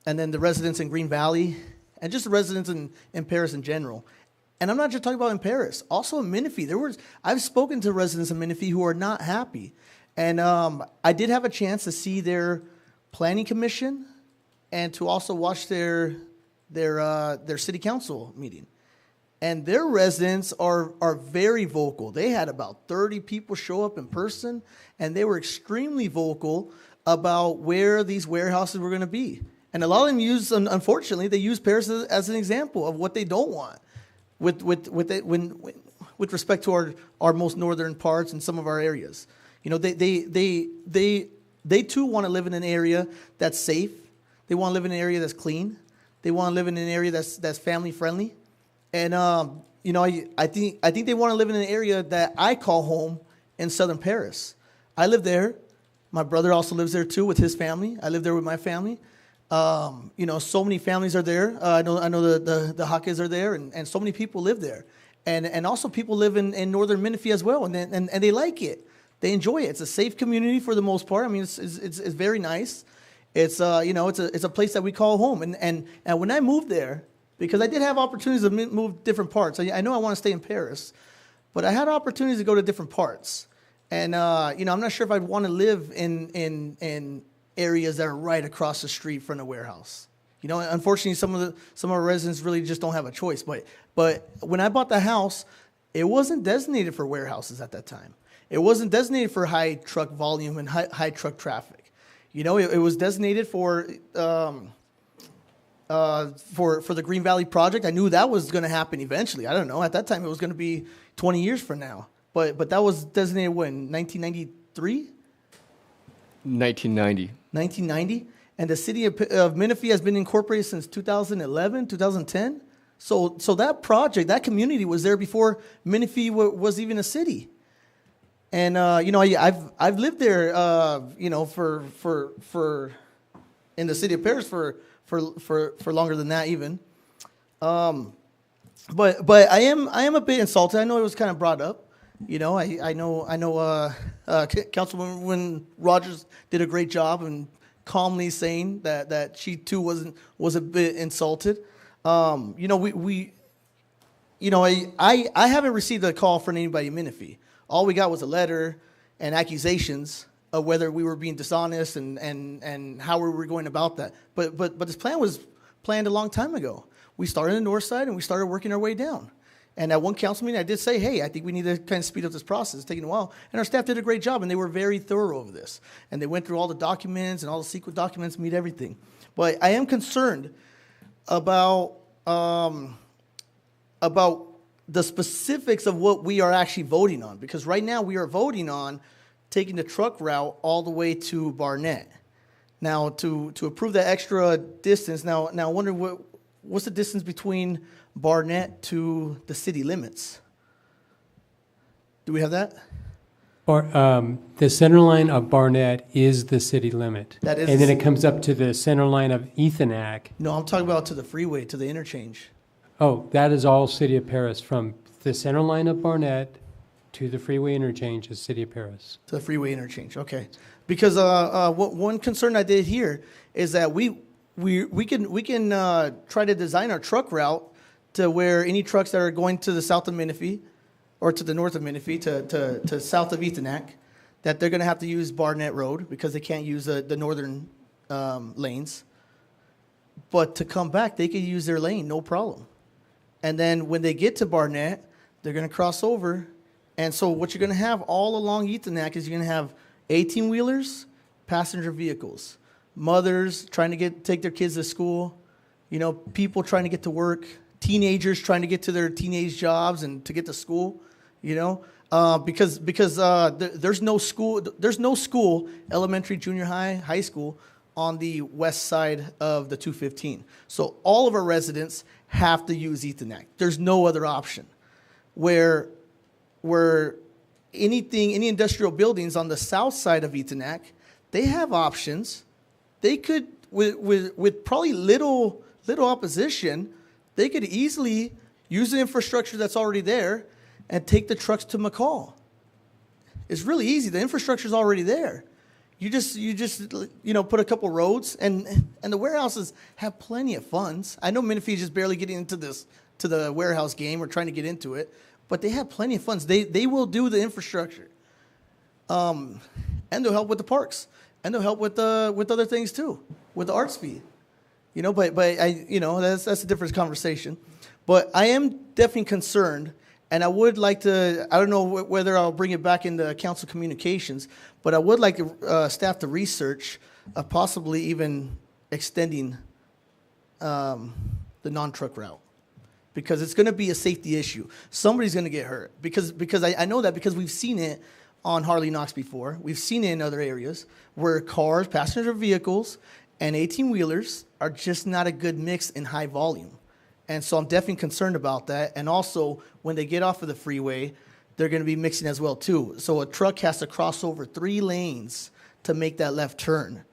and then the residents in Green Valley, and just the residents in Paris in general. And I'm not just talking about in Paris, also in Menifee. I've spoken to residents in Menifee who are not happy. And I did have a chance to see their planning commission and to also watch their city council meeting. And their residents are very vocal. They had about 30 people show up in person, and they were extremely vocal about where these warehouses were going to be. And a lot of them unfortunately, they use Paris as an example of what they don't want with respect to our most northern parts and some of our areas. You know, they too want to live in an area that's safe. They want to live in an area that's clean. They want to live in an area that's family friendly. And you know, I think they want to live in an area that I call home in southern Paris. I live there. My brother also lives there too with his family. I live there with my family. You know, so many families are there. I know the Hakas are there, and so many people live there. And also people live in northern Menifee as well, and they like it. They enjoy it. It's a safe community for the most part. I mean, it's very nice. It's you know, it's a place that we call home. And when I moved there, because I did have opportunities to move different parts. I know I want to stay in Paris, but I had opportunities to go to different parts. And you know, I'm not sure if I'd want to live in areas that are right across the street from a warehouse. You know, unfortunately, some of our residents really just don't have a choice. But when I bought the house, it wasn't designated for warehouses at that time. It wasn't designated for high truck volume and high truck traffic. You know, it was designated for the Green Valley project. I knew that was going to happen eventually. I don't know. At that time, it was going to be 20 years from now. But that was designated when? 1993? 1990. 1990? And the city of Menifee has been incorporated since 2011, 2010. So that project, that community was there before Menifee was even a city. And you know, I've lived there, you know, for in the city of Paris for longer than that even. But I am a bit insulted. I know it was kind of brought up. You know, I know Councilwoman Rogers did a great job in calmly saying that she too was a bit insulted. You know, we you know, I haven't received a call from anybody in Menifee. All we got was a letter and accusations of whether we were being dishonest and how we were going about that. But this plan was planned a long time ago. We started in the north side and we started working our way down. And at one council meeting, I did say, hey, I think we need to kind of speed up this process. It's taking a while. And our staff did a great job, and they were very thorough over this. And they went through all the documents and all the secret documents, meet everything. But I am concerned about the specifics of what we are actually voting on. Because right now we are voting on taking the truck route all the way to Barnett. Now, to approve that extra distance, now I wonder what's the distance between Barnett to the city limits? Do we have that? Or the center line of Barnett is the city limit. That is, and then it comes up to the center line of Ethonac. No, I'm talking about to the freeway, to the interchange. Oh, that is all City of Paris. From the center line of Barnett to the freeway interchange is City of Paris. To the freeway interchange, okay. Because one concern I did here is that we can try to design our truck route to where any trucks that are going to the south of Menifee or to the north of Menifee to south of Ethonac, that they're going to have to use Barnett Road because they can't use the northern lanes. But to come back, they could use their lane, no problem. And then when they get to Barnett, they're going to cross over. And so what you're going to have all along Ethonac is you're going to have 18-wheelers, passenger vehicles, mothers trying to take their kids to school, you know, people trying to get to work, teenagers trying to get to their teenage jobs and to get to school, you know, because there's no school, elementary, junior high, high school on the west side of the 215. So all of our residents have to use Ethonac. There's no other option. Where any industrial buildings on the south side of Ethonac, they have options. They could, with probably little opposition, they could easily use the infrastructure that's already there and take the trucks to McCall. It's really easy. The infrastructure is already there. You just put a couple roads, and the warehouses have plenty of funds. I know Menifee is just barely getting into the warehouse game or trying to get into it, but they have plenty of funds. They will do the infrastructure, and they'll help with the parks, and they'll help with other things too, with the arts fee. But that's a different conversation. But I am definitely concerned. And I would like to, I don't know whether I'll bring it back into council communications, but I would like staff to research possibly even extending the non-truck route, because it's going to be a safety issue. Somebody's going to get hurt because I know that because we've seen it on Harley Knox before. We've seen it in other areas where cars, passenger vehicles, and 18-wheelers are just not a good mix in high volume. And so I'm definitely concerned about that. And also, when they get off of the freeway, they're going to be mixing as well, too. So a truck has to cross over 3 lanes to make that left turn.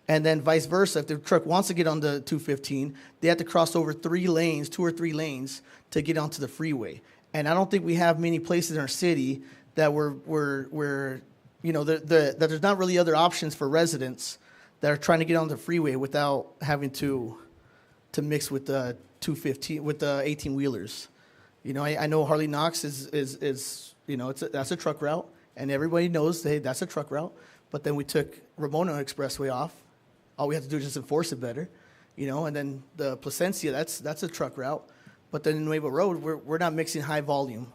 And then vice versa. If the truck wants to get on the 215, they have to cross over 3 lanes, 2 or 3 lanes, to get onto the freeway. And I don't think we have many places in our city that that there's not really other options for residents that are trying to get on the freeway without having to mix with the 215 with the 18-wheelers. I know Harley Knox is that's a truck route, and everybody knows, hey, that's a truck route. But then we took Ramona Expressway off. All we have to do is just enforce it better, And then the Placentia, that's a truck route. But then in Nuevo Road, we're not mixing high volume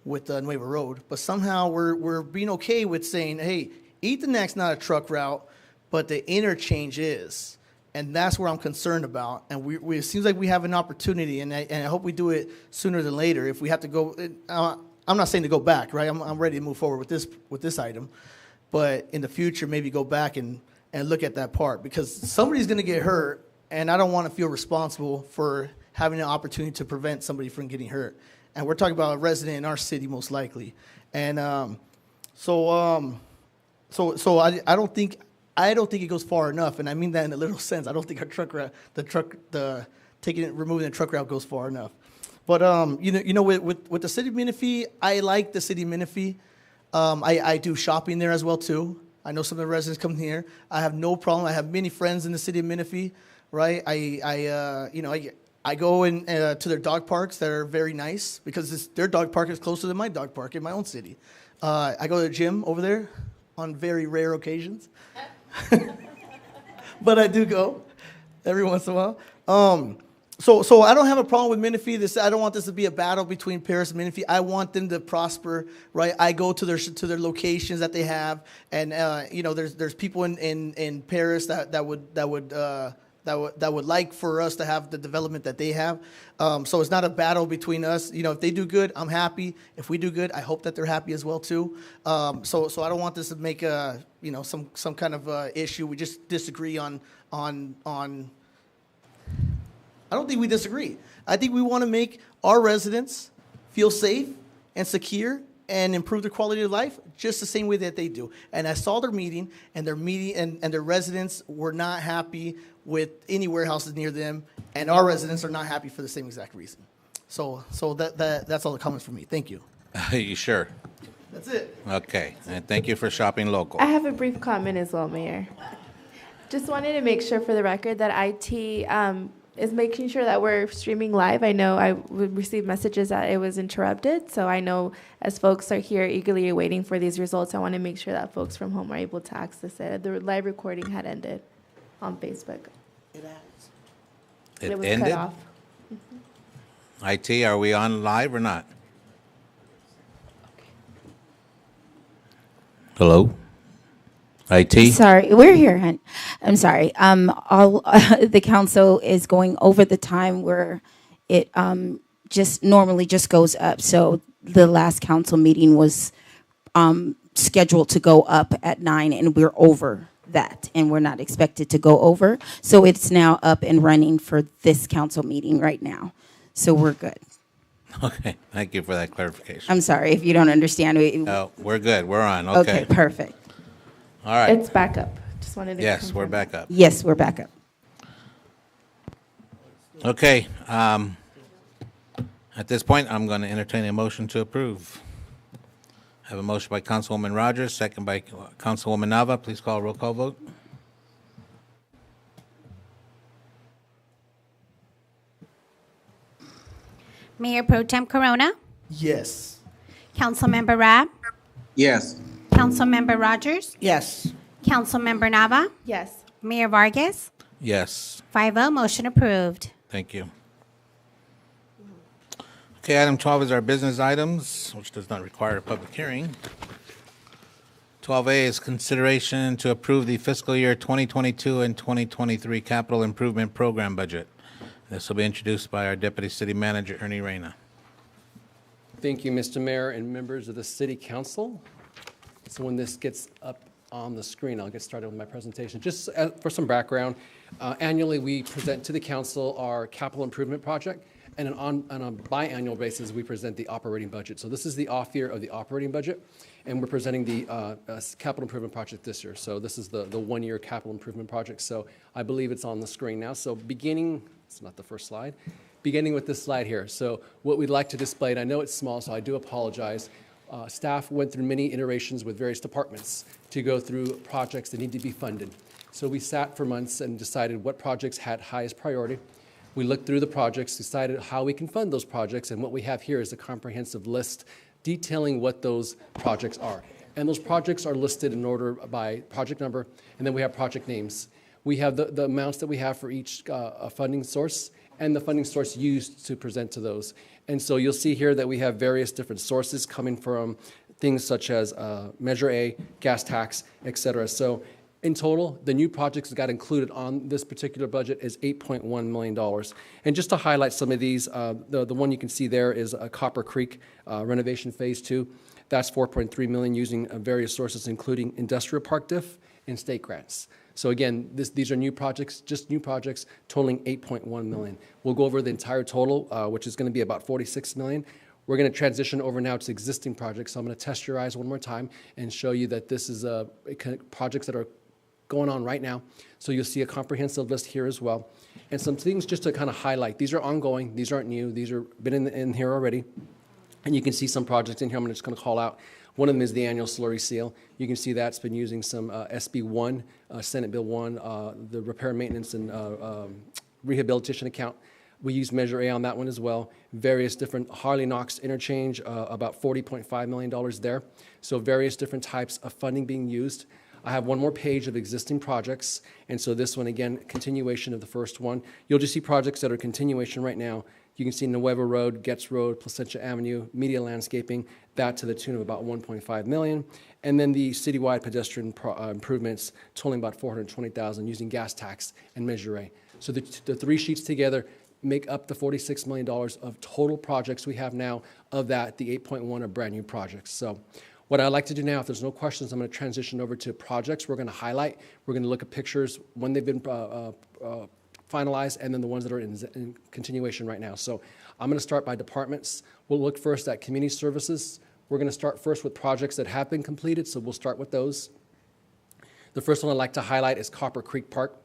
with Nuevo Road. But somehow we're being okay with saying, hey, Ethanac's not a truck route, but the interchange is. And that's where I'm concerned about. And it seems like we have an opportunity, and I hope we do it sooner than later. If we have to go, I'm not saying to go back, right? I'm ready to move forward with this item, but in the future, maybe go back and look at that part, because somebody's going to get hurt, and I don't want to feel responsible for having an opportunity to prevent somebody from getting hurt. And we're talking about a resident in our city, most likely. And so I don't think it goes far enough, and I mean that in a literal sense. I don't think our truck route, removing the truck route goes far enough. But with the city of Menifee, I like the city of Menifee. I do shopping there as well too. I know some of the residents come here. I have no problem. I have many friends in the city of Menifee, right? I go in to their dog parks that are very nice, because their dog park is closer than my dog park in my own city. I go to the gym over there on very rare occasions. But I do go every once in a while. So I don't have a problem with Menifee. I don't want this to be a battle between Paris and Menifee. I want them to prosper, right? I go to their locations that they have, and there's people in Paris that would like for us to have the development that they have. So it's not a battle between us. If they do good, I'm happy. If we do good, I hope that they're happy as well too. So I don't want this to make some kind of issue. We just disagree on. I don't think we disagree. I think we want to make our residents feel safe and secure and improve their quality of life just the same way that they do. And I saw their meeting, and their residents were not happy with any warehouses near them, and our residents are not happy for the same exact reason. So that's all the comments from me. Thank you. You sure? That's it. Okay, and thank you for shopping local. I have a brief comment as well, Mayor. Just wanted to make sure for the record that IT is making sure that we're streaming live. I know I would receive messages that it was interrupted, so I know as folks are here eagerly waiting for these results, I want to make sure that folks from home are able to access it. The live recording had ended on Facebook. It It was ended? cut off. IT, are we on live or not? Hello? IT? Sorry, we're here, hon. I'm sorry. All the council is going over the time where it just normally just goes up. So the last council meeting was scheduled to go up at 9, and we're over that, and we're not expected to go over. So it's now up and running for this council meeting right now. So we're good. Okay, thank you for that clarification. I'm sorry if you don't understand. No, we're good, we're on, Okay, okay. perfect. All right, It's back up. Just wanted to yes, confirm. we're back up. Yes, we're back up. Okay, at this point, I'm going to entertain a motion to approve. Have a motion by Councilwoman Rogers, second by Councilwoman Nava. Please call a roll call vote. Mayor Pro Tem Corona, Yes. Councilmember Rabb, Yes. Councilmember Rogers, Yes. Councilmember Nava, Yes. Mayor Vargas, Yes. 5-0, motion approved. Thank you. Okay, item 12 is our business items, which does not require a public hearing. 12A is consideration to approve the fiscal year 2022 and 2023 capital improvement program budget. This will be introduced by our Deputy City Manager, Ernie Reyna. Thank you, Mr. Mayor and members of the City Council. So when this gets up on the screen, I'll get started with my presentation. Just for some background, annually we present to the council our capital improvement project, and on a biannual basis we present the operating budget. So this is the off year of the operating budget, and we're presenting the capital improvement project this year. So this is the 1 year capital improvement project. So I believe it's on the screen now. So beginning, it's not the first slide, beginning with this slide here. So what we'd like to display, and I know it's small, so I do apologize. Staff went through many iterations with various departments to go through projects that need to be funded. So we sat for months and decided what projects had highest priority. We looked through the projects, decided how we can fund those projects, and what we have here is a comprehensive list detailing what those projects are. And those projects are listed in order by project number, and then we have project names. We have the amounts that we have for each funding source and the funding source used to present to those. And so you'll see here that we have various different sources coming from things such as Measure A, gas tax, et cetera. So in total, the new projects that got included on this particular budget is $8.1 million. And just to highlight some of these, the one you can see there is Copper Creek renovation phase 2. That's $4.3 million using various sources, including industrial park diff and state grants. So again, these are new projects, just new projects totaling $8.1 million. We'll go over the entire total, which is going to be about $46 million. We're going to transition over now to existing projects. So I'm going to test your eyes one more time and show you that this is projects that are going on right now. So you'll see a comprehensive list here as well. And some things just to kind of highlight. These are ongoing. These aren't new. These are been in here already. And you can see some projects in here I'm just going to call out. One of them is the annual slurry seal. You can see that's been using some SB 1, Senate Bill 1, the repair, maintenance, and rehabilitation account. We use Measure A on that one as well. Various different Harley Knox interchange, about $40.5 million there. So various different types of funding being used. I have one more page of existing projects, and so this one, again, continuation of the first one. You'll just see projects that are continuation right now. You can see Nuevo Road, Getz Road, Placentia Avenue, media landscaping, that to the tune of about $1.5 million. And then the citywide pedestrian improvements totaling about $420,000 using gas tax and Measure A. So the three sheets together make up the $46 million of total projects we have now. Of that, the 8.1 are brand new projects. So what I'd like to do now, if there's no questions, I'm going to transition over to projects we're going to highlight. We're going to look at pictures when they've been finalized, and then the ones that are in continuation right now. So I'm going to start by departments. We'll look first at community services. We're going to start first with projects that have been completed, so we'll start with those. The first one I'd like to highlight is Copper Creek Park.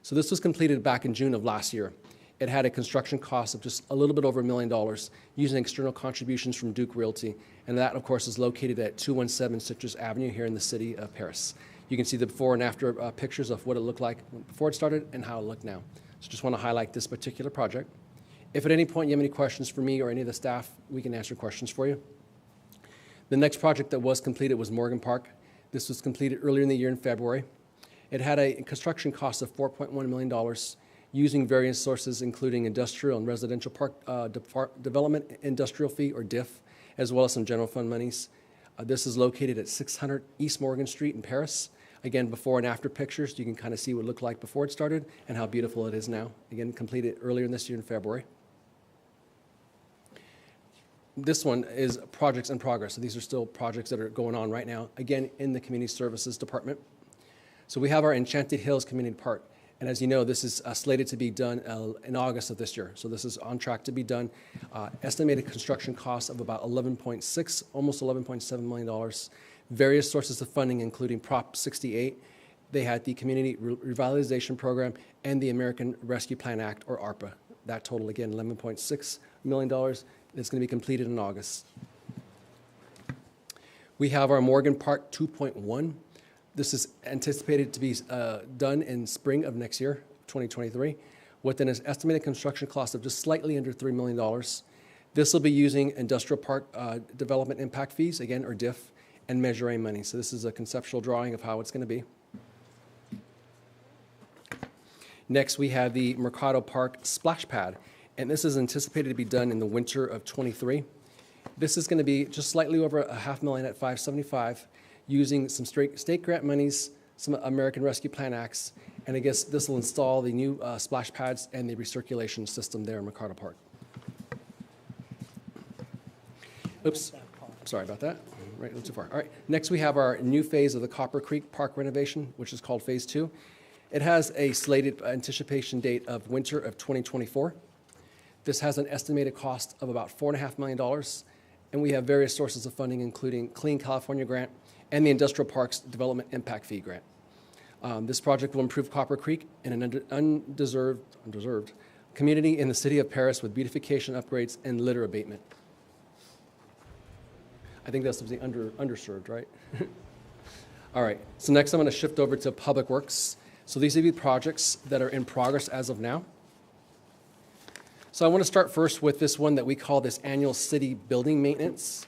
So this was completed back in June of last year. It had a construction cost of just a little bit over $1 million using external contributions from Duke Realty. And that, of course, is located at 217 Citrus Avenue here in the city of Paris. You can see the before and after pictures of what it looked like before it started and how it looked now. So just want to highlight this particular project. If at any point you have any questions for me or any of the staff, we can answer questions for you. The next project that was completed was Morgan Park. This was completed earlier in the year in February. It had a construction cost of $4.1 million using various sources, including industrial and residential park development industrial fee, or DIF, as well as some general fund monies. This is located at 600 East Morgan Street in Paris. Again, before and after pictures, you can kind of see what it looked like before it started and how beautiful it is now. Again, completed earlier in this year in February. This one is projects in progress. So these are still projects that are going on right now, again, in the Community Services Department. So we have our Enchanted Hills Community Park. And as you know, this is slated to be done in August of this year. So this is on track to be done. Estimated construction costs of about $11.6, almost $11.7 million. Various sources of funding, including Prop 68. They had the Community Revitalization Program and the American Rescue Plan Act, or ARPA. That total, again, $11.6 million. It's going to be completed in August. We have our Morgan Park 2.1. This is anticipated to be done in spring of next year, 2023, with an estimated construction cost of just slightly under $3 million. This will be using industrial park development impact fees, again, or DIF, and Measure A money. So this is a conceptual drawing of how it's going to be. Next, we have the Mercado Park splash pad, and this is anticipated to be done in the winter of 23. This is going to be just slightly over $500,000 at $575,000, using some state grant monies, some American Rescue Plan Acts, and I guess this will install the new splash pads and the recirculation system there in Mercado Park. Oops, sorry about that. Right, a little too far. All right, next we have our new phase of the Copper Creek Park renovation, which is called Phase 2. It has a slated anticipation date of winter of 2024. This has an estimated cost of about $4.5 million, and we have various sources of funding, including Clean California Grant and the Industrial Parks Development Impact Fee Grant. This project will improve Copper Creek in an undeserved community in the city of Paris with beautification upgrades and litter abatement. I think that's something underserved, right? All right, so next I'm going to shift over to Public Works. So these are the projects that are in progress as of now. So I want to start first with this one that we call this annual city building maintenance.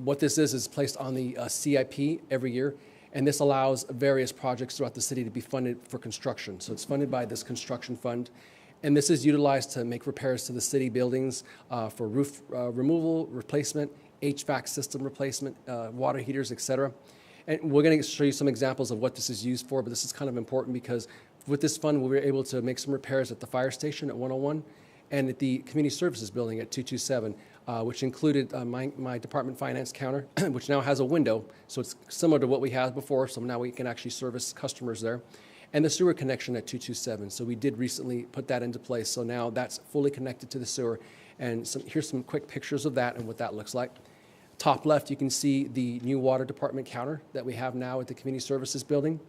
What this is placed on the CIP every year, and this allows various projects throughout the city to be funded for construction. So it's funded by this construction fund, and this is utilized to make repairs to the city buildings for roof removal, replacement, HVAC system replacement, water heaters, et cetera. And we're going to show you some examples of what this is used for, but this is kind of important because with this fund, we were able to make some repairs at the fire station at 101 and at the community services building at 227, which included my department finance counter, which now has a window. So it's similar to what we had before, so now we can actually service customers there. And the sewer connection at 227. So we did recently put that into place. So now that's fully connected to the sewer. And here's some quick pictures of that and what that looks like. Top left, you can see the new water department counter that we have now at the community services building.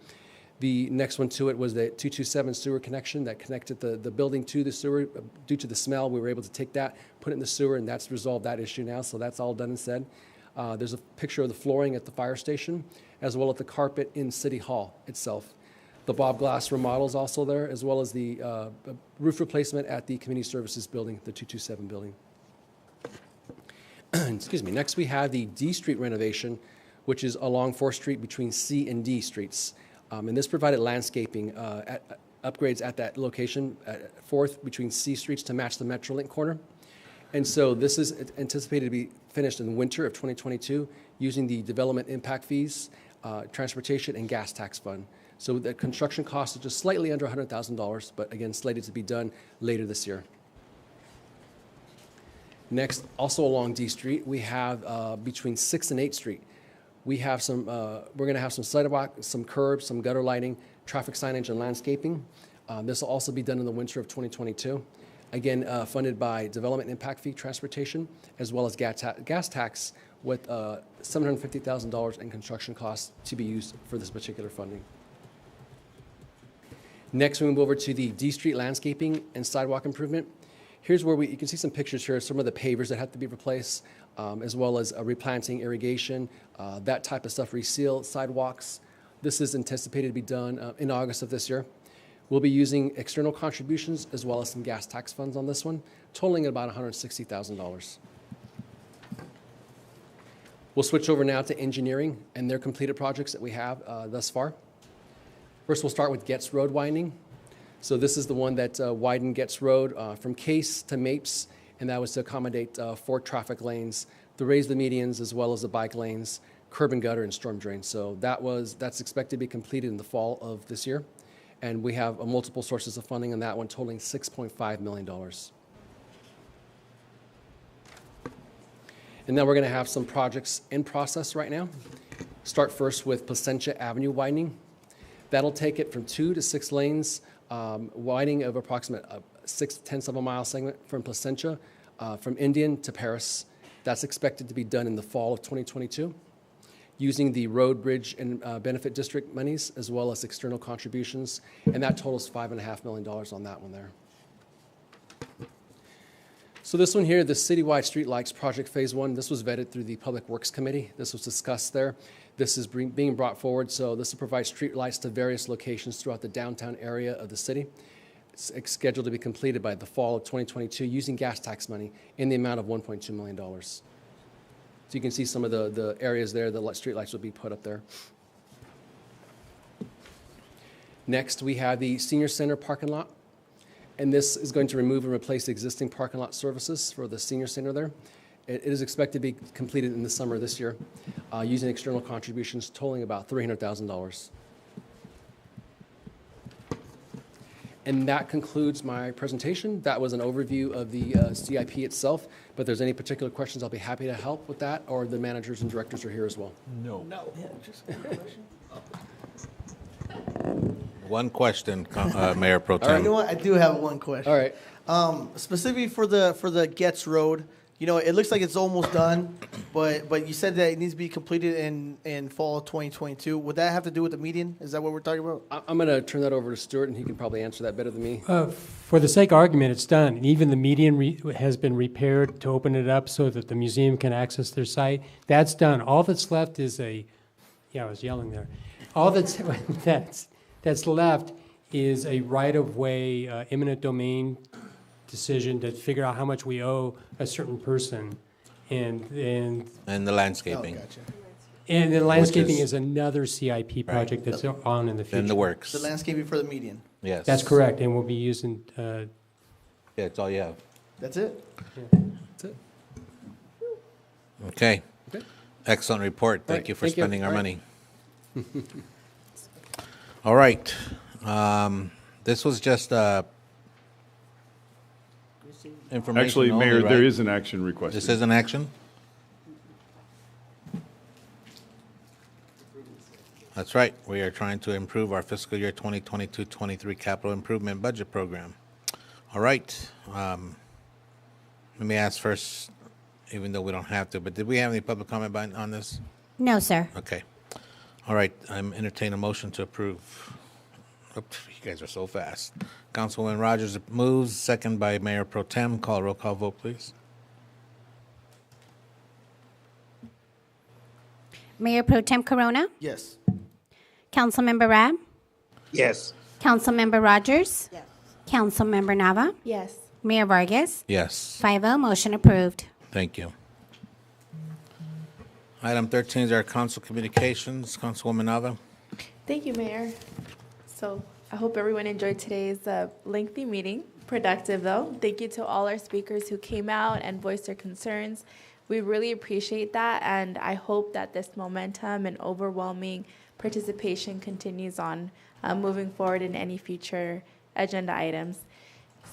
The next one to it was the 227 sewer connection that connected the building to the sewer. Due to the smell, we were able to take that, put it in the sewer, and that's resolved that issue now, so that's all done and said. There's a picture of the flooring at the fire station, as well as the carpet in City Hall itself. The Bob Glass remodel is also there, as well as the roof replacement at the community services building, the 227 building. Excuse me. Next, we have the D Street renovation, which is along 4th Street between C and D streets. And this provided landscaping upgrades at that location at 4th between C streets to match the Metrolink corner. And so this is anticipated to be finished in the winter of 2022 using the development impact fees, transportation, and gas tax fund. So the construction cost is just slightly under $100,000, but again, slated to be done later this year. Next, also along D Street, we have between 6th and 8th Street. We have some, we're going to have some sidewalk, some curbs, some gutter lighting, traffic signage, and landscaping. This will also be done in the winter of 2022. Again, funded by development impact fee transportation, as well as gas tax with $750,000 in construction costs to be used for this particular funding. Next, we move over to the D Street landscaping and sidewalk improvement. Here's where you can see some pictures here, some of the pavers that have to be replaced, as well as replanting, irrigation, that type of stuff, reseal sidewalks. This is anticipated to be done in August of this year. We'll be using external contributions as well as some gas tax funds on this one, totaling about $160,000. We'll switch over now to engineering and their completed projects that we have thus far. First, we'll start with Getz Road widening. So this is the one that widened Getz Road from Case to Mapes, and that was to accommodate 4 traffic lanes, to raise the medians as well as the bike lanes, curb and gutter, and storm drain. So that's expected to be completed in the fall of this year, and we have multiple sources of funding on that one, totaling $6.5 million. And then we're going to have some projects in process right now. Start first with Placentia Avenue widening. That'll take it from 2 to 6 lanes. Widening of approximate 0.6 of a mile segment from Placentia, from Indian to Paris. That's expected to be done in the fall of 2022, using the road, bridge, and benefit district monies, as well as external contributions, and that totals $5.5 million on that one there. So this one here, the Citywide Street Lights Project Phase 1, this was vetted through the Public Works Committee. This was discussed there. This is being brought forward, so this will provide street lights to various locations throughout the downtown area of the city. It's scheduled to be completed by the fall of 2022 using gas tax money in the amount of $1.2 million. So you can see some of the areas there, the street lights will be put up there. Next, we have the Senior Center parking lot. And this is going to remove and replace existing parking lot services for the senior center there. It is expected to be completed in the summer this year using external contributions totaling about $300,000. And that concludes my presentation. That was an overview of the CIP itself, but if there's any particular questions, I'll be happy to help with that, or the managers and directors are here as well. No. Yeah, just a question. One question, Mayor Pro All right, Tem. you know what? I do have one question. All right. Specifically for the Getz Road, you know, it looks like it's almost done, but you said that it needs to be completed in fall of 2022. Would that have to do with the median? Is that what we're talking about? I'm going to turn that over to Stuart, and he can probably answer that better than me. For the sake of argument, it's done. And even the median has been repaired to open it up so that the museum can access their site. That's done. All that's left is I was yelling there. All that's left is a right-of-way eminent domain decision to figure out how much we owe a certain person. And And the landscaping, Gotcha. and the landscaping is- is another CIP project that's on in the future. in the works. The landscaping for the median. Yes. That's correct, and we'll be using, Yeah, that's all you have. That's it? That's it. Okay. Okay. Excellent report. Thank right, you for thank you. spending our All money. All right. This was just information Actually, only, Mayor, there right? is an action requested. This is an action? That's right. We are trying to improve our fiscal year 2022-23 capital improvement budget program. All right. Let me ask first, even though we don't have to, but did we have any public comment on this? No, sir. Okay. All right. I'm entertain a motion to approve. Oops, you guys are so fast. Councilwoman Rogers moves, second by Mayor Pro Tem. Call roll call vote, please. Mayor Pro Tem Corona? Yes. Councilmember Rab? Yes. Councilmember Rogers? Yes. Councilmember Nava? Yes. Mayor Vargas? Yes. 5-0, motion approved. Thank you. Item 13 is our council communications. Councilwoman Nava. Thank you, Mayor. So I hope everyone enjoyed today's lengthy meeting. Productive, though. Thank you to all our speakers who came out and voiced their concerns. We really appreciate that, and I hope that this momentum and overwhelming participation continues on moving forward in any future agenda items.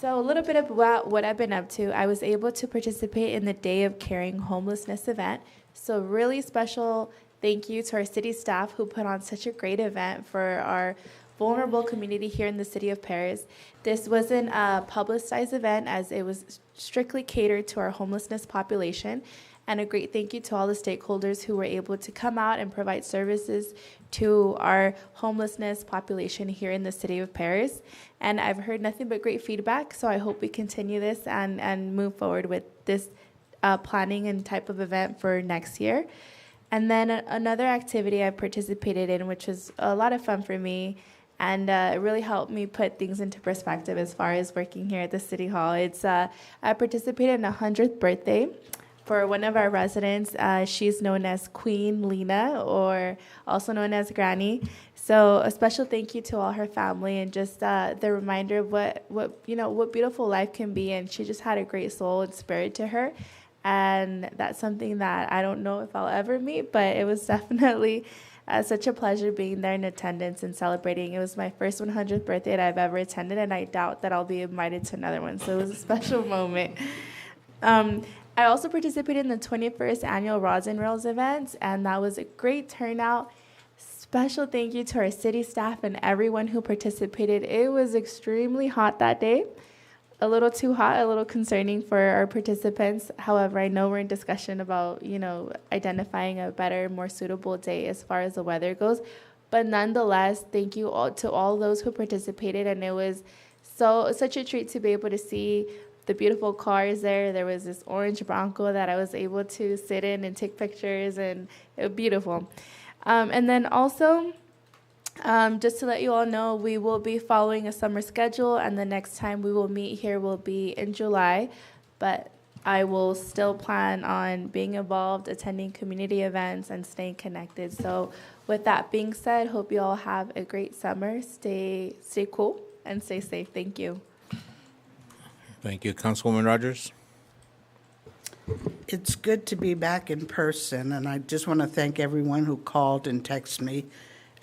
So a little bit about what I've been up to. I was able to participate in the Day of Caring Homelessness event. So really special thank you to our city staff who put on such a great event for our vulnerable community here in the city of Paris. This wasn't a publicized event as it was strictly catered to our homelessness population. And a great thank you to all the stakeholders who were able to come out and provide services to our homelessness population here in the city of Paris. And I've heard nothing but great feedback, so I hope we continue this and move forward with this planning and type of event for next year. And then another activity I participated in, which was a lot of fun for me, and it really helped me put things into perspective as far as working here at the City Hall. It's I participated in a 100th birthday for one of our residents. She's known as Queen Lena, or also known as Granny. So a special thank you to all her family, and just the reminder of what beautiful life can be. And she just had a great soul and spirit to her. And that's something that I don't know if I'll ever meet, but it was definitely such a pleasure being there in attendance and celebrating. It was my first 100th birthday that I've ever attended, and I doubt that I'll be invited to another one. So it was a special moment. I also participated in the 21st annual Rods and Rails event, and that was a great turnout. Special thank you to our city staff and everyone who participated. It was extremely hot that day. A little too hot, a little concerning for our participants. However, I know we're in discussion about, identifying a better, more suitable day as far as the weather goes. But nonetheless, thank you all to all those who participated, and it was such a treat to be able to see the beautiful cars there. There was this orange Bronco that I was able to sit in and take pictures, and it was beautiful. And then also, just to let you all know, we will be following a summer schedule, and the next time we will meet here will be in July. But I will still plan on being involved, attending community events, and staying connected. So with that being said, hope you all have a great summer. Stay cool and stay safe. Thank you. Thank you. Councilwoman Rogers? It's good to be back in person, and I just want to thank everyone who called and texted me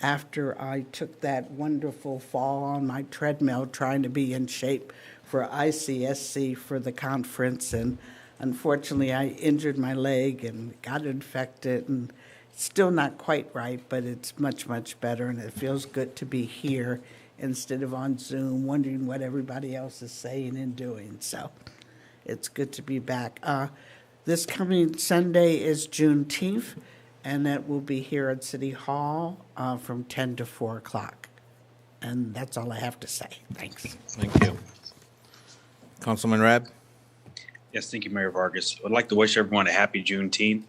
after I took that wonderful fall on my treadmill trying to be in shape for ICSC for the conference, and unfortunately I injured my leg and got infected, and it's still not quite right, but it's much, much better, and it feels good to be here instead of on Zoom wondering what everybody else is saying and doing. So it's good to be back. This coming Sunday is Juneteenth, and that will be here at City Hall from 10 to 4 o'clock. And that's all I have to say. Thanks. Thank you. Councilman Rab? Yes, thank you, Mayor Vargas. I'd like to wish everyone a happy Juneteenth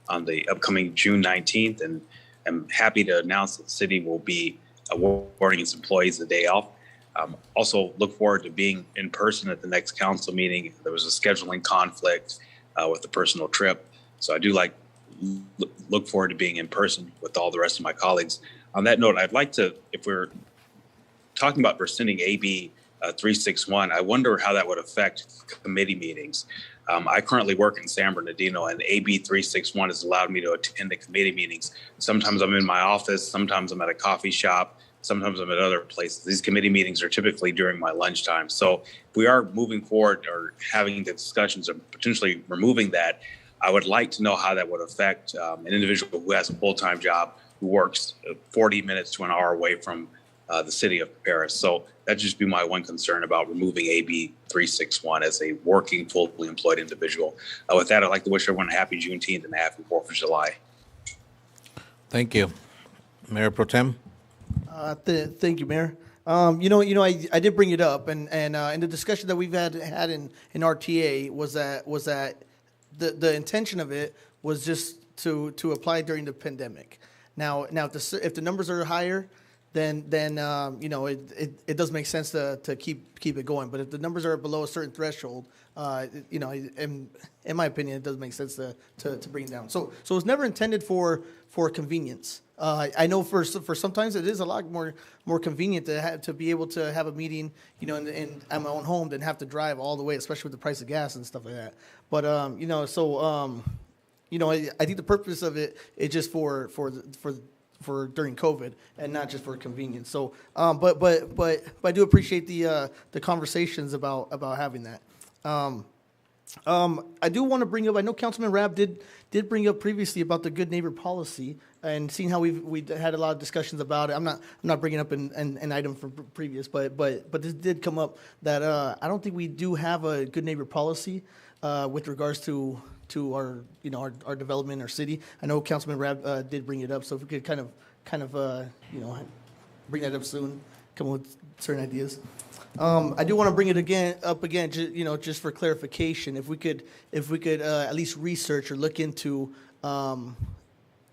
on the upcoming June 19th, and I'm happy to announce that the city will be awarding its employees the day off. Also look forward to being in person at the next council meeting. There was a scheduling conflict with the personal trip, so I do look forward to being in person with all the rest of my colleagues. On that note, I'd like to, if we're talking about rescinding AB 361, I wonder how that would affect committee meetings. I currently work in San Bernardino, and AB 361 has allowed me to attend the committee meetings. Sometimes I'm in my office, sometimes I'm at a coffee shop, sometimes I'm at other places. These committee meetings are typically during my lunchtime. So if we are moving forward or having the discussions of potentially removing that, I would like to know how that would affect an individual who has a full-time job, who works 40 minutes to an hour away from the city of Paris. So that'd just be my one concern about removing AB 361 as a working, fully employed individual. With that, I'd like to wish everyone a happy Juneteenth and a happy 4th of July. Thank you. Mayor Pro Tem? Thank you, Mayor. I did bring it up, and in the discussion that we've had in RTA was that the intention of it was just to apply during the pandemic. Now if the numbers are higher, then it does make sense to keep it going. But if the numbers are below a certain threshold, in my opinion, it does make sense to bring it down. So it's never intended for convenience. I know for sometimes it is a lot more convenient to be able to have a meeting, in at my own home than have to drive all the way, especially with the price of gas and stuff like that. But I think the purpose of it is just for during COVID and not just for convenience. So, but I do appreciate the conversations about having that. I do want to bring up, I know Councilman Rabb did bring up previously about the good neighbor policy and seeing how we had a lot of discussions about it. I'm not bringing up an item from previous, but this did come up that I don't think we do have a good neighbor policy with regards to our our development in our city. I know Councilman Rabb did bring it up, so if we could kind of bring that up soon, come up with certain ideas. I do want to bring it up again, just for clarification. If we could at least research or look into,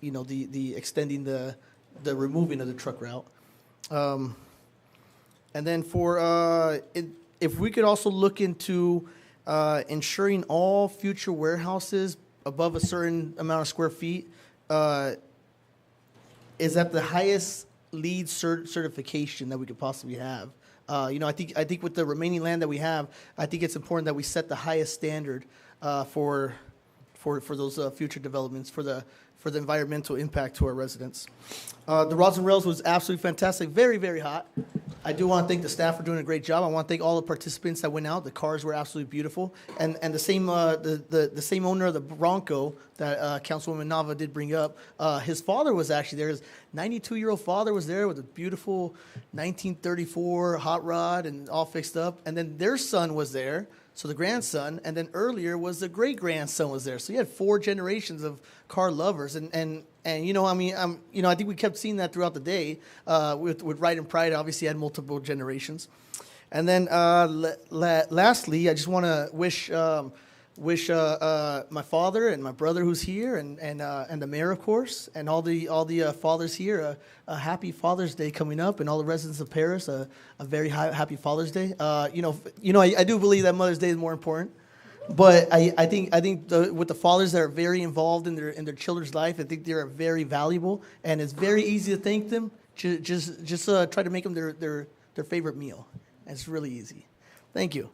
the extending the removing of the truck route, and then if we could also look into ensuring all future warehouses above a certain amount of square feet is at the highest LEED certification that we could possibly have. I think with the remaining land that we have, I think it's important that we set the highest standard for those future developments, for the environmental impact to our residents. The Rods and Rails was absolutely fantastic, very, very hot. I do want to thank the staff for doing a great job. I want to thank all the participants that went out. The cars were absolutely beautiful, and the same the same owner of the Bronco that Councilwoman Nava did bring up. His father was actually there. His 92-year-old father was there with a beautiful 1934 hot rod and all fixed up, and then their son was there. So the grandson, and then earlier was the great-grandson was there. So you had 4 generations of car lovers, and I think we kept seeing that throughout the day with Ride and Pride. Obviously, had multiple generations, And then lastly, I just want to wish my father and my brother who's here, and the mayor, of course, and all the fathers here a happy Father's Day coming up, and all the residents of Paris a very happy Father's Day. I do believe that Mother's Day is more important, but I think with the fathers that are very involved in their children's life, I think they're very valuable, and it's very easy to thank them. Just try to make them their favorite meal. It's really easy. Thank you.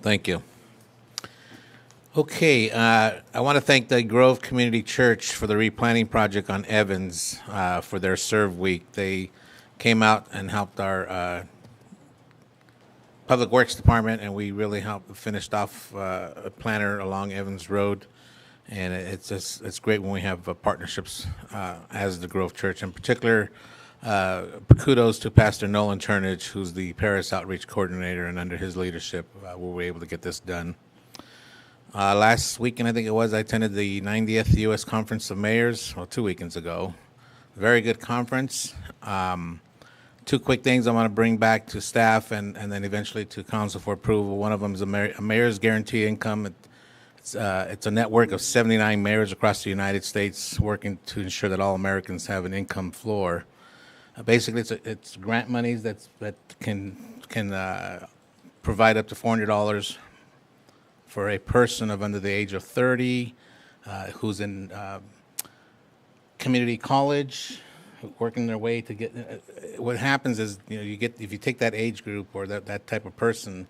Thank you. Okay, I want to thank the Grove Community Church for the replanting project on Evans for their Serve Week. They came out and helped our Public Works Department, and we really finished off a planter along Evans Road. And it's great when we have partnerships as the Grove Church. In particular, kudos to Pastor Nolan Turnage, who's the Paris Outreach Coordinator, and under his leadership, we were able to get this done. Last weekend, I think it was, I attended the 90th U.S. Conference of Mayors, 2 weekends ago. Very good conference. Two quick things I want to bring back to staff and then eventually to council for approval. One of them is a mayor's guarantee income. It's a network of 79 mayors across the United States working to ensure that all Americans have an income floor. Basically, it's grant monies that can provide up to $400 for a person of under the age of 30 who's in community college, working their way to get. What happens is, you get, if you take that age group or that type of person,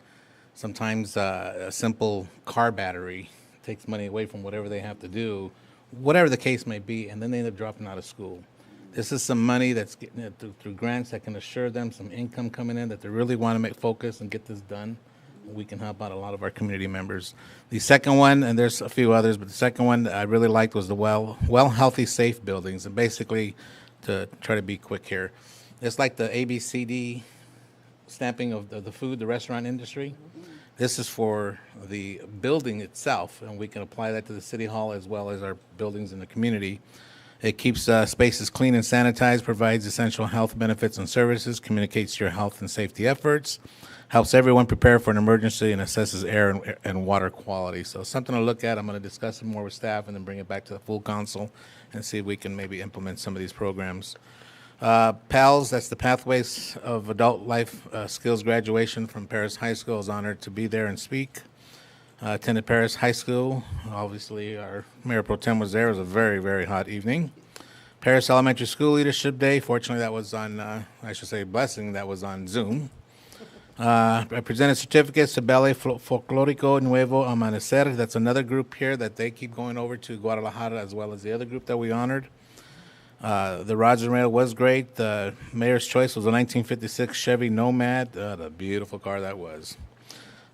sometimes a simple car battery takes money away from whatever they have to do, whatever the case may be, and then they end up dropping out of school. This is some money that's getting through grants that can assure them some income coming in that they really want to make focus and get this done. We can help out a lot of our community members. The second one, and there's a few others, but the second one that I really liked was the well, healthy, safe buildings. And basically, to try to be quick here, it's like the ABCD stamping of the food, the restaurant industry. This is for the building itself, and we can apply that to the city hall as well as our buildings in the community. It keeps spaces clean and sanitized, provides essential health benefits and services, communicates your health and safety efforts, helps everyone prepare for an emergency, and assesses air and water quality. So something to look at. I'm going to discuss it more with staff and then bring it back to the full council and see if we can maybe implement some of these programs. PALS, that's the Pathways of Adult Life Skills graduation from Paris High School. I was honored to be there and speak. Attended Paris High School. Obviously, our Mayor Pro Tem was there. It was a very, very hot evening. Paris Elementary School Leadership Day. Fortunately, that was on, blessing, that was on Zoom. I presented certificates to Ballet Folclórico Nuevo Amanecer. That's another group here that they keep going over to Guadalajara, as well as the other group that we honored. The Rods and Rail was great. The mayor's choice was a 1956 Chevy Nomad. The beautiful car that was.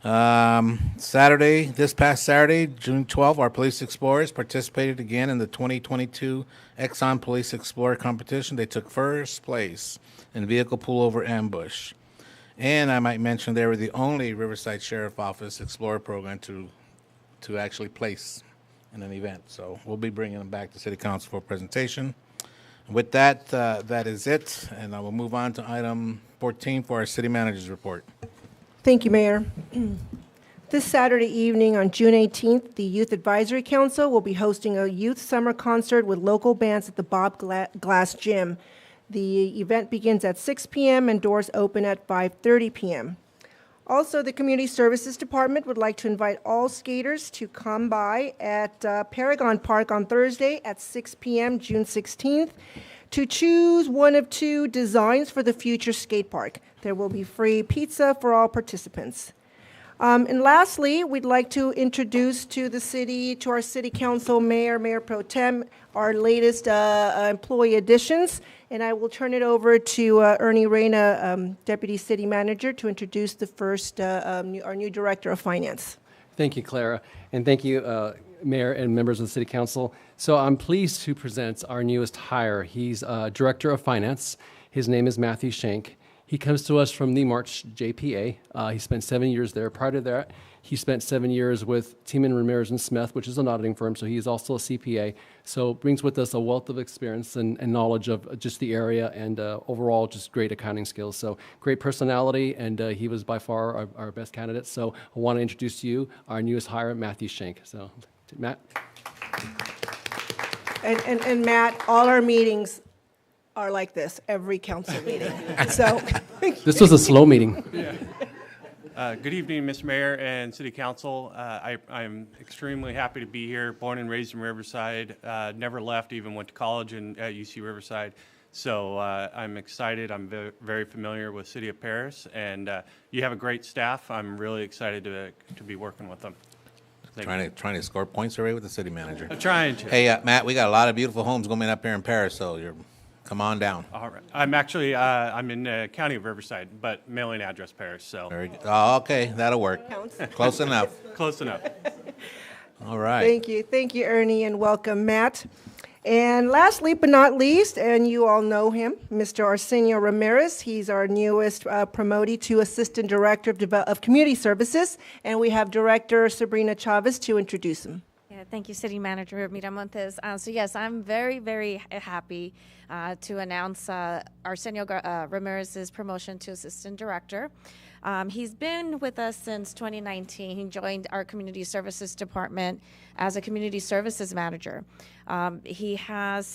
This past Saturday, June 12th, our police explorers participated again in the 2022 Exxon Police Explorer competition. They took first place in vehicle pullover ambush. And I might mention they were the only Riverside Sheriff Office Explorer program to actually place in an event. So we'll be bringing them back to City Council for a presentation. And with that, that is it. And I will move on to item 14 for our City Manager's report. Thank you, Mayor. This Saturday evening on June 18th, the Youth Advisory Council will be hosting a youth summer concert with local bands at the Bob Glass Gym. The event begins at 6 p.m. and doors open at 5:30 p.m. Also, the Community Services Department would like to invite all skaters to come by at Paragon Park on Thursday at 6 p.m. June 16th to choose one of two designs for the future skate park. There will be free pizza for all participants. And lastly, we'd like to introduce to our City Council Mayor Pro Tem, our latest employee additions. And I will turn it over to Ernie Reyna, Deputy City Manager, to introduce the first, our new Director of Finance. Thank you, Clara. And thank you, Mayor and members of the City Council. So I'm pleased to present our newest hire. He's Director of Finance. His name is Matthew Schenk. He comes to us from the March JPA. He spent 7 years there. Prior to that, he spent 7 years with Tiemann, Ramirez, and Smith, which is an auditing firm, so he is also a CPA. So brings with us a wealth of experience and knowledge of just the area and overall just great accounting skills. So great personality, and he was by far our best candidate. So I want to introduce to you our newest hire, Matthew Schenk. So, Matt. And Matt, all our meetings are like this, every council meeting. So, This was a slow meeting. Good evening, Mr. Mayor and City Council. I'm extremely happy to be here. Born and raised in Riverside, never left, even went to college at UC Riverside. So I'm excited. I'm very familiar with City of Paris, and you have a great staff. I'm really excited to be working with them. Trying to score points already with the city manager. I'm trying to. Hey, Matt, we got a lot of beautiful homes going up here in Paris, so come on down. All right. I'm actually I'm in the county of Riverside, but mailing address Paris. So Very good. Oh, okay, that'll work. Close enough. close enough. All right. thank you, Ernie, and welcome, Matt. And lastly but not least, and you all know him, Mr. Arsenio Ramirez. He's our newest promotee to Assistant Director of Community Services, and we have Director Sabrina Chavez to introduce him. Yeah, thank you, City Manager Miramontes. So yes, I'm very, very happy to announce Arsenio Ramirez's promotion to Assistant Director. He's been with us since 2019. He joined our Community Services Department as a Community Services Manager. He has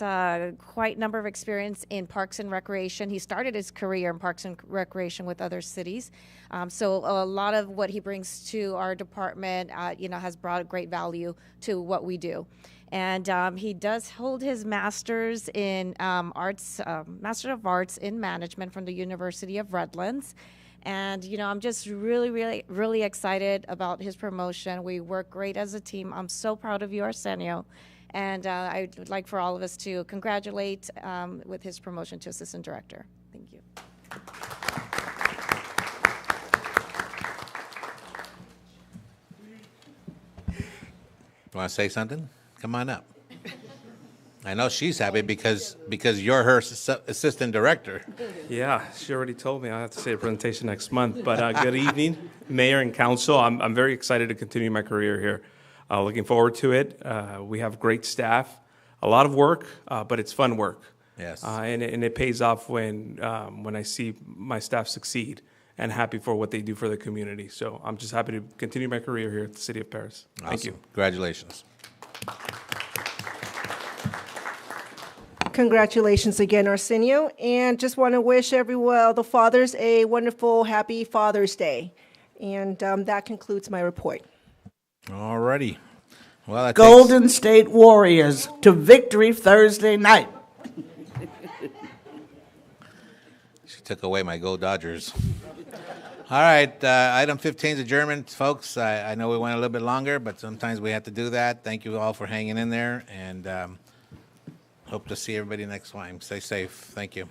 quite a number of experience in Parks and Recreation. He started his career in Parks and Recreation with other cities. So a lot of what he brings to our department, has brought great value to what we do. And he does hold his master's in Master of Arts in Management from the University of Redlands. And, I'm just really, really, really excited about his promotion. We work great as a team. I'm so proud of you, Arsenio. And I would like for all of us to congratulate with his promotion to Assistant Director. Thank you. Want to say something? Come on up. I know she's happy because you're her assistant director. Yeah, she already told me I have to say a presentation next month. But good evening, Mayor and Council. I'm very excited to continue my career here. Looking forward to it. We have great staff, a lot of work, but it's fun work. Yes. And it pays off when I see my staff succeed and happy for what they do for the community. So I'm just happy to continue my career here at the City of Paris. Awesome. Thank you. Congratulations. Congratulations again, Arsenio. And just want to wish everyone, the fathers, a wonderful, happy Father's Day. And that concludes my report. All righty. Well, that Golden State Warriors to victory Thursday night. She took away my Go Dodgers. All right, item 15 is adjournment, folks. I know we went a little bit longer, but sometimes we have to do that. Thank you all for hanging in there, and hope to see everybody next time. Stay safe. Thank you.